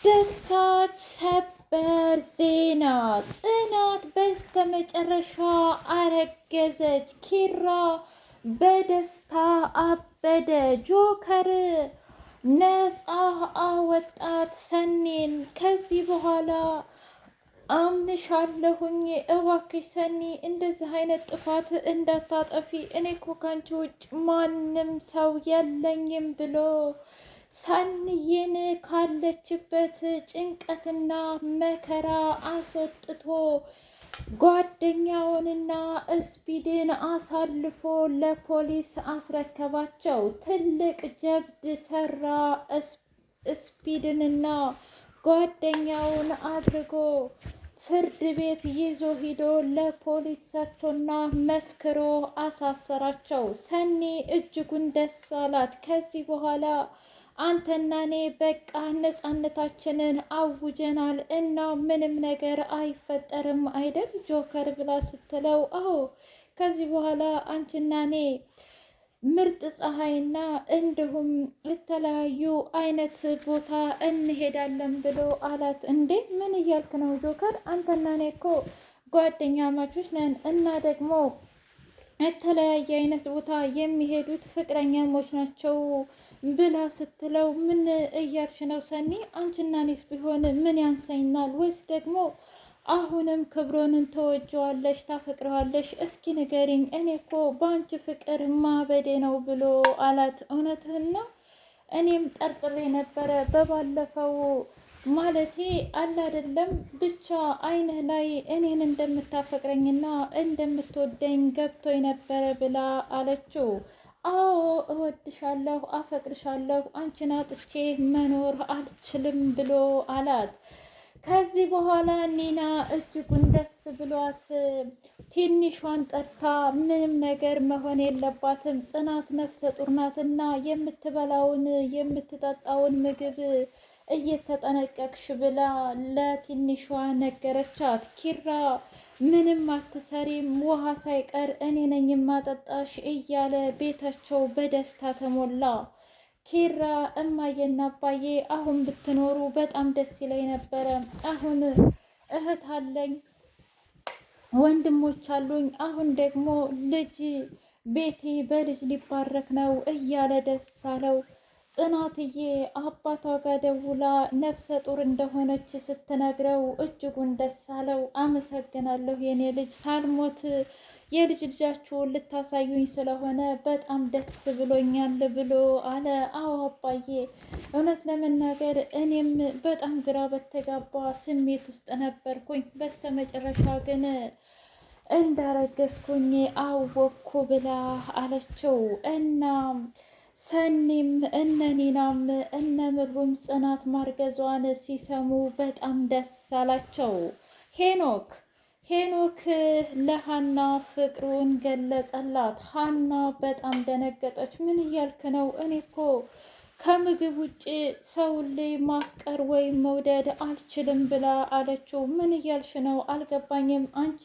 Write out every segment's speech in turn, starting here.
አስደሳች ሰበር ዜና! ጽናት በስተመጨረሻ አረገዘች። ኪራ በደስታ አበደ። ጆከር ነፃ አወጣት ሰኒን። ከዚህ በኋላ አምንሻለሁኝ፣ እባክሽ ሰኒ እንደዚህ አይነት ጥፋት እንዳታጠፊ፣ እኔ እኮ ካንቺ ውጭ ማንም ሰው የለኝም ብሎ ሰኒዬን ካለችበት ጭንቀትና መከራ አስወጥቶ ጓደኛውንና ስፒድን አሳልፎ ለፖሊስ አስረከባቸው። ትልቅ ጀብድ ሰራ። ስፒድንና ጓደኛውን አድርጎ ፍርድ ቤት ይዞ ሂዶ ለፖሊስ ሰጥቶና መስክሮ አሳሰራቸው። ሰኒ እጅጉን ደስ አላት። ከዚህ በኋላ አንተና እኔ በቃ ነፃነታችንን አውጀናል እና ምንም ነገር አይፈጠርም አይደል ጆከር ብላ ስትለው፣ አዎ ከዚህ በኋላ አንቺና እኔ ምርጥ ፀሐይና እንዲሁም የተለያዩ አይነት ቦታ እንሄዳለን ብሎ አላት። እንዴ ምን እያልክ ነው ጆከር? አንተና እኔ እኮ ጓደኛ ማቾች ነን እና ደግሞ የተለያየ አይነት ቦታ የሚሄዱት ፍቅረኛሞች ናቸው ብላ ስትለው፣ ምን እያልሽ ነው ሰኒ? አንቺና እኔስ ቢሆን ምን ያንሰኛል? ወይስ ደግሞ አሁንም ክብሮንን ተወጀዋለሽ፣ ታፈቅረዋለሽ? እስኪ ንገሪኝ፣ እኔ እኮ በአንቺ ፍቅር ማበዴ ነው ብሎ አላት። እውነትህን ነው? እኔም ጠርጥሬ ነበረ በባለፈው ማለቴ አለ አይደለም ብቻ አይንህ ላይ እኔን እንደምታፈቅረኝና እንደምትወደኝ ገብቶኝ ነበረ ብላ አለችው። አዎ እወድሻለሁ፣ አፈቅርሻለሁ፣ አንቺን አጥቼ መኖር አልችልም ብሎ አላት። ከዚህ በኋላ ኒና እጅጉን ደስ ብሏት ትንሿን ጠርታ ምንም ነገር መሆን የለባትም ጽናት ነፍሰ ጡር ናትና የምትበላውን የምትጠጣውን ምግብ እየተጠነቀቅሽ ብላ ለትንሿ ነገረቻት። ኪራ ምንም አትሰሪም፣ ውሃ ሳይቀር እኔ ነኝ የማጠጣሽ እያለ ቤታቸው በደስታ ተሞላ። ኪራ እማዬና አባዬ አሁን ብትኖሩ በጣም ደስ ይለኝ ነበረ። አሁን እህት አለኝ፣ ወንድሞች አሉኝ፣ አሁን ደግሞ ልጅ ቤቴ በልጅ ሊባረክ ነው እያለ ደስ አለው። ጽናትዬ አባቷ ጋር ደውላ ነፍሰ ጡር እንደሆነች ስትነግረው እጅጉን ደስ አለው። አመሰግናለሁ የኔ ልጅ፣ ሳልሞት የልጅ ልጃችሁን ልታሳዩኝ ስለሆነ በጣም ደስ ብሎኛል ብሎ አለ። አዎ አባዬ፣ እውነት ለመናገር እኔም በጣም ግራ በተጋባ ስሜት ውስጥ ነበርኩኝ። በስተመጨረሻ ግን እንዳረገዝኩኝ አወኩ ብላ አለችው። እና ሰኒም እነ ኒናም እነ ምሩም ጽናት ማርገዟን ሲሰሙ በጣም ደስ አላቸው። ሄኖክ ለሀና ፍቅሩን ገለጸላት። ሀና በጣም ደነገጠች። ምን እያልክ ነው? እኔ እኮ ከምግብ ውጭ ሰውን ላይ ማፍቀር ወይም መውደድ አልችልም ብላ አለችው። ምን እያልሽ ነው? አልገባኝም። አንቺ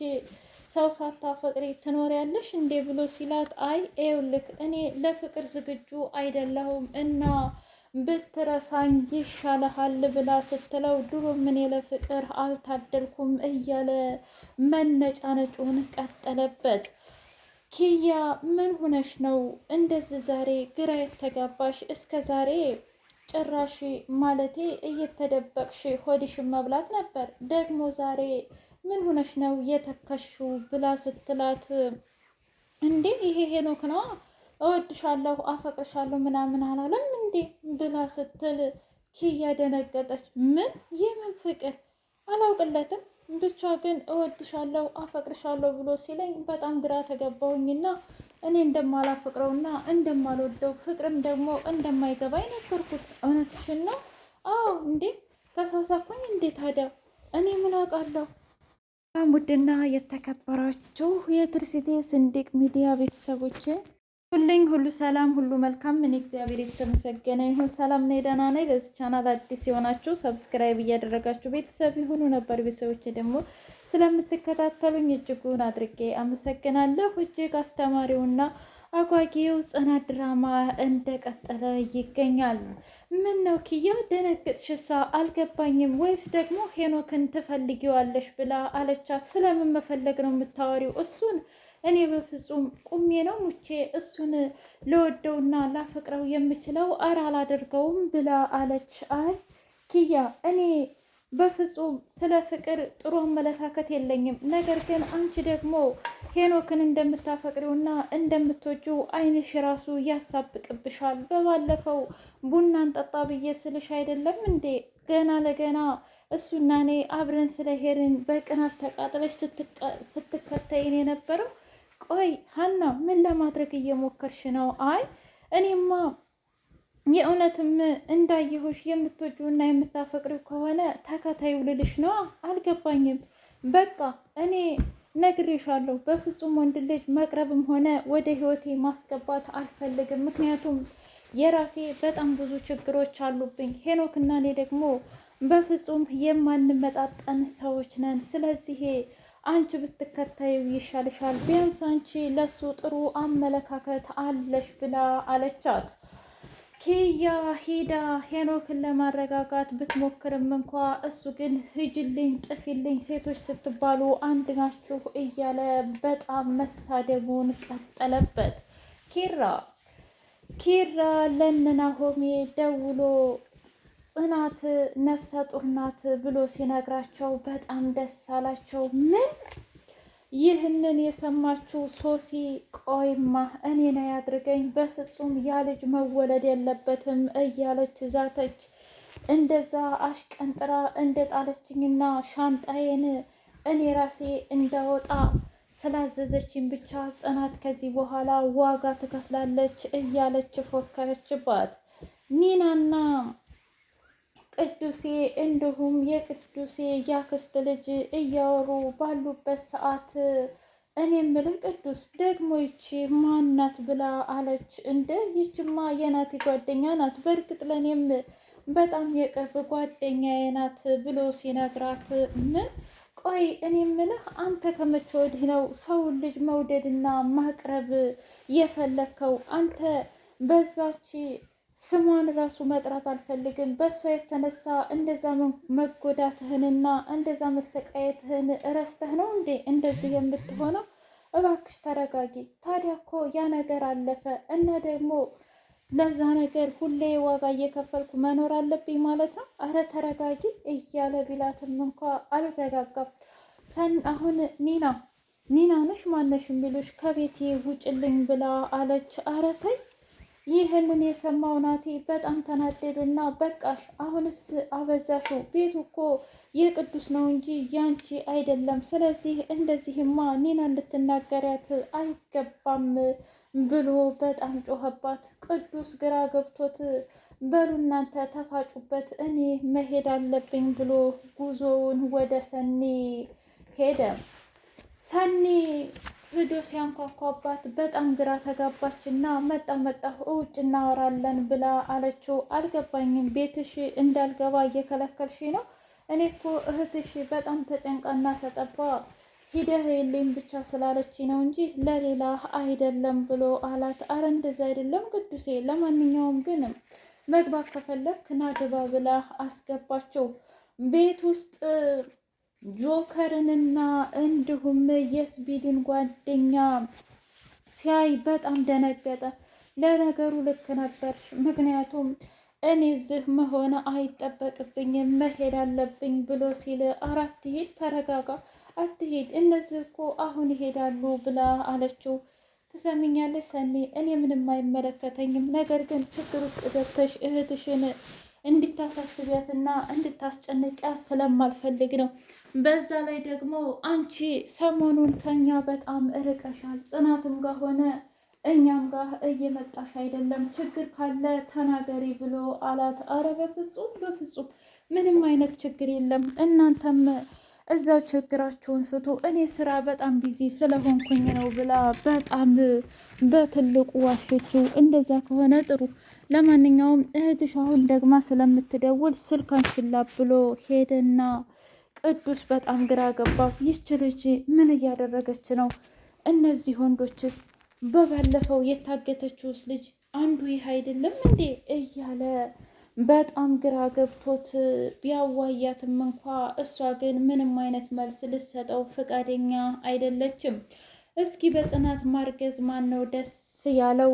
ሰው ሳታፈቅሪ ትኖሪያለሽ እንዴ ብሎ ሲላት፣ አይ ይኸውልህ እኔ ለፍቅር ዝግጁ አይደለሁም እና ብትረሳኝ ይሻልሃል ብላ ስትለው፣ ድሮም እኔ ለፍቅር አልታደልኩም እያለ መነጫነጩን ቀጠለበት። ኪያ ምን ሆነሽ ነው እንደዚህ ዛሬ ግራ የተጋባሽ? እስከ ዛሬ ጭራሽ ማለቴ እየተደበቅሽ ሆድሽን መብላት ነበር፣ ደግሞ ዛሬ ምን ሆነሽ ነው የተከሹ ብላ ስትላት፣ እንዴ ይሄ ሄኖክ ነዋ እወድሻለሁ አፈቅርሻለሁ ምናምን አላለም እንዴ ብላ ስትል ኪያ ደነገጠች። ምን የምን ፍቅር አላውቅለትም፣ ብቻ ግን እወድሻለሁ አፈቅርሻለሁ ብሎ ሲለኝ በጣም ግራ ተገባሁኝና እኔ እንደማላፈቅረውና እንደማልወደው ፍቅርም ደግሞ እንደማይገባኝ ነገርኩት። እውነትሽን ነው? አዎ እንዴ ተሳሳኩኝ እንዴ ታዲያ እኔ ምን አውቃለሁ። ውድና የተከበራችሁ የትርሲቴ ስንድቅ ሚዲያ ቤተሰቦች ሁልኝ ሁሉ ሰላም ሁሉ መልካም፣ ምን እግዚአብሔር የተመሰገነ ይሁን። ሰላም ነኝ፣ ደህና ነኝ። ለዚህ ቻናል አዲስ የሆናችሁ ሰብስክራይብ እያደረጋችሁ ቤተሰብ ይሁኑ። ነበር ቤተሰቦች ደግሞ ስለምትከታተሉኝ እጅጉን አድርጌ አመሰግናለሁ። እጅግ አስተማሪውና አጓጊው ጽናት ድራማ እንደቀጠለ ይገኛል። ምን ነው ኪያ ደነገጥሽሳ? አልገባኝም። ወይስ ደግሞ ሄኖክን ትፈልጊዋለሽ ብላ አለቻት። ስለምን መፈለግ ነው የምታወሪው? እሱን እኔ በፍጹም ቁሜ ነው ሙቼ እሱን ለወደውና ላፈቅረው የምችለው እረ አላደርገውም ብላ አለች። አይ ኪያ እኔ በፍጹም ስለ ፍቅር ጥሩ አመለካከት የለኝም። ነገር ግን አንቺ ደግሞ ሄኖክን እንደምታፈቅሪውና እንደምትወጂው ዓይንሽ ራሱ ያሳብቅብሻል። በባለፈው ቡናን ጠጣ ብዬ ስልሽ አይደለም እንዴ ገና ለገና እሱና እኔ አብረን ስለሄድን በቅናት ተቃጥለሽ ስትከተይን የነበረው። ቆይ ሀና ምን ለማድረግ እየሞከርሽ ነው? አይ እኔማ የእውነትም እንዳየሁሽ የምትወጂውና የምታፈቅሪው ከሆነ ተከታዩ ልልሽ ነዋ። አልገባኝም። በቃ እኔ ነግሬሻለሁ፣ በፍጹም ወንድ ልጅ መቅረብም ሆነ ወደ ህይወቴ ማስገባት አልፈልግም። ምክንያቱም የራሴ በጣም ብዙ ችግሮች አሉብኝ። ሄኖክና እኔ ደግሞ በፍጹም የማንመጣጠን ሰዎች ነን። ስለዚህ አንቺ ብትከታዩ ይሻልሻል። ቢያንስ አንቺ ለሱ ጥሩ አመለካከት አለሽ ብላ አለቻት። ኪያ ሂዳ ሄኖክን ለማረጋጋት ብትሞክርም እንኳ እሱ ግን ሂጂልኝ፣ ጥፊልኝ፣ ሴቶች ስትባሉ አንድ ናችሁ እያለ በጣም መሳደቡን ቀጠለበት። ኪራ ለናሆሜ ደውሎ ጽናት ነፍሰ ጡር ናት ብሎ ሲነግራቸው በጣም ደስ አላቸው። ምን? ይህንን የሰማችው ሶሲ ቆይማ እኔ ነው ያድርገኝ፣ በፍጹም ያ ልጅ መወለድ የለበትም እያለች ዛተች። እንደዛ አሽቀንጥራ እንደጣለችኝና ሻንጣዬን እኔ ራሴ እንዳወጣ ስላዘዘችኝ ብቻ ጽናት ከዚህ በኋላ ዋጋ ትከፍላለች እያለች ፎከረችባት። ኒናና ቅዱሴ እንዲሁም የቅዱሴ ያክስት ልጅ እያወሩ ባሉበት ሰዓት እኔ የምልህ ቅዱስ ደግሞ ይቺ ማናት ብላ አለች። እንደ ይችማ የናቲ ጓደኛ ናት፣ በእርግጥ ለእኔም በጣም የቅርብ ጓደኛዬ ናት ብሎ ሲነግራት፣ ምን? ቆይ እኔ የምልህ አንተ ከመቼ ወዲህ ነው ሰውን ልጅ መውደድና ማቅረብ የፈለግከው? አንተ በዛች ስሟን ራሱ መጥራት አልፈልግም። በእሷ የተነሳ እንደዛ መጎዳትህንና እንደዛ መሰቃየትህን እረስተህ ነው እንዴ እንደዚህ የምትሆነው? እባክሽ ተረጋጊ። ታዲያ እኮ ያ ነገር አለፈ እና ደግሞ ለዛ ነገር ሁሌ ዋጋ እየከፈልኩ መኖር አለብኝ ማለት ነው? አረ ተረጋጊ እያለ ቢላትም እንኳ አልረጋጋም። አሁን ኒና ነሽ ማነሽ የሚሉሽ ከቤቴ ውጭልኝ ብላ አለች። አረ ተይ። ይህንን የሰማው ናቲ በጣም ተናደደና በቃሽ፣ አሁንስ አበዛሽው። ቤቱ እኮ የቅዱስ ነው እንጂ ያንቺ አይደለም። ስለዚህ እንደዚህማ ኒናን ልትናገሪያት አይገባም ብሎ በጣም ጮኸባት። ቅዱስ ግራ ገብቶት በሉ እናንተ ተፋጩበት፣ እኔ መሄድ አለብኝ ብሎ ጉዞውን ወደ ሰኒ ሄደ። ሰኒ ሄዶ ሲያንኳኳባት በጣም ግራ ተጋባች እና መጣሁ ውጭ እናወራለን ብላ አለችው። አልገባኝም፣ ቤትሽ እንዳልገባ እየከለከልሽ ነው? እኔ እኮ እህትሽ በጣም ተጨንቃና ተጠባ ሂደህ የለኝ ብቻ ስላለች ነው እንጂ ለሌላ አይደለም ብሎ አላት። አረ እንደዛ አይደለም ቅዱሴ፣ ለማንኛውም ግን መግባት ከፈለክ ናግባ ብላ አስገባቸው። ቤት ውስጥ ጆከርንና እንዲሁም የስፒድን ጓደኛ ሲያይ በጣም ደነገጠ። ለነገሩ ልክ ነበርሽ፣ ምክንያቱም እኔ እዚህ መሆን አይጠበቅብኝም መሄድ አለብኝ ብሎ ሲል፣ አራት ሂድ፣ ተረጋጋ፣ አትሂድ፣ እነዚህ እኮ አሁን ይሄዳሉ ብላ አለችው። ትሰሚኛለሽ ሰኒ፣ እኔ ምንም አይመለከተኝም፣ ነገር ግን ችግር ውስጥ ገብተሽ እህትሽን እንድታሳስቢያትና እንድታስጨንቂያት ስለማልፈልግ ነው። በዛ ላይ ደግሞ አንቺ ሰሞኑን ከኛ በጣም እርቀሻል። ጽናትም ጋር ሆነ እኛም ጋር እየመጣሽ አይደለም። ችግር ካለ ተናገሪ ብሎ አላት። አረ በፍጹም ምንም አይነት ችግር የለም። እናንተም እዛው ችግራችሁን ፍቱ፣ እኔ ስራ በጣም ቢዚ ስለሆንኩኝ ነው ብላ በጣም በትልቁ ዋሸችው። እንደዛ ከሆነ ጥሩ፣ ለማንኛውም እህትሽ አሁን ደግማ ስለምትደውል ስልክ አንሺላት ብሎ ሄደና ቅዱስ በጣም ግራ ገባው። ይች ልጅ ምን እያደረገች ነው? እነዚህ ወንዶችስ በባለፈው የታገተችውስ ልጅ አንዱ ይህ አይደለም እንዴ እያለ በጣም ግራ ገብቶት ቢያዋያትም እንኳ እሷ ግን ምንም አይነት መልስ ልሰጠው ፈቃደኛ አይደለችም። እስኪ በጽናት ማርገዝ ማን ነው ደስ ያለው?